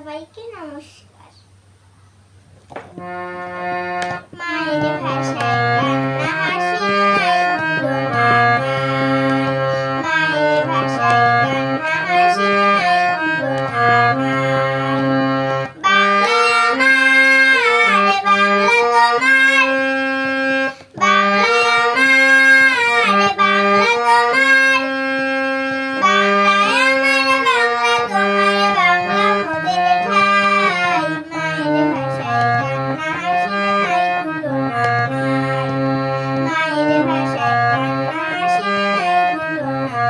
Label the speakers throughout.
Speaker 1: সবাইকে নমস্কার। মায়ের ভাষায় কান্না হাসি নাই তুলনা নাই। মায়ের ভাষায় কান্না হাসি নাই তুলনা নাই। বাংলা আমার, বাংলা তোমার, বাংলা আমার, বাংলা তোমার, বাংলায় আমার, বাংলা তোমার, বাংলা মোদের ঠাই। মায়ের ভাষায় কান্না হাসি নাই তুলনা নাই। মায়ের ভাষায় কান্না হাসি নাই তুলনা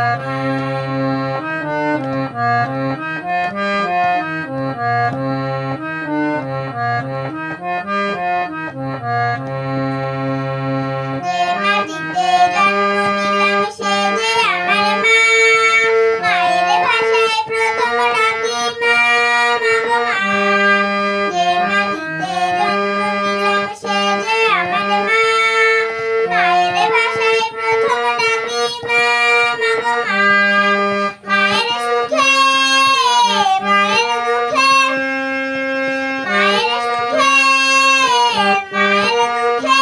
Speaker 1: যে মাটিতে জন্ম নিলাম সে যে আমার মা। মায়ের ভাষায় প্রথম ডাকি মা, মাগো মা। যে মাটিতে জন্ম নিলাম সে যে আমার মা। মায়ের ভাষায় প্রথম ডাকি মা, মাগো মা। মায়ের সুখে, মায়ের দুঃখে, মায়ের সুখে, মায়ের দুঃখে,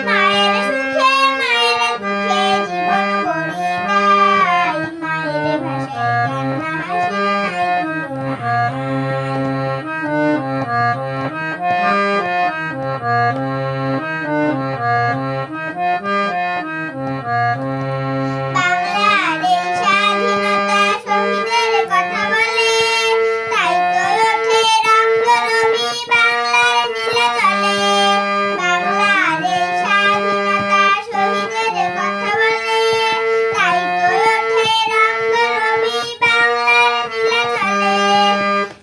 Speaker 1: মায়ের সুখে, মায়ের দুঃখে জীবন ভরি দাই। মায়ের ভাষায় কান্না হাসি নাই তুলনা বাংলার এই স্বাধীনতা শহীদের কথা বলে, তাই তো ওঠে রক্তনবী বাংলার নীলাচলে। বাংলার এই স্বাধীনতা শহীদের কথা বলে, তাই তো ওঠে রক্তনবী বাংলার নীলাচলে।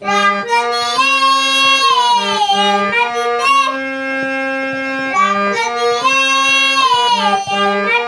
Speaker 1: রক্ত দিয়ে মাটিতে, রক্ত দিয়ে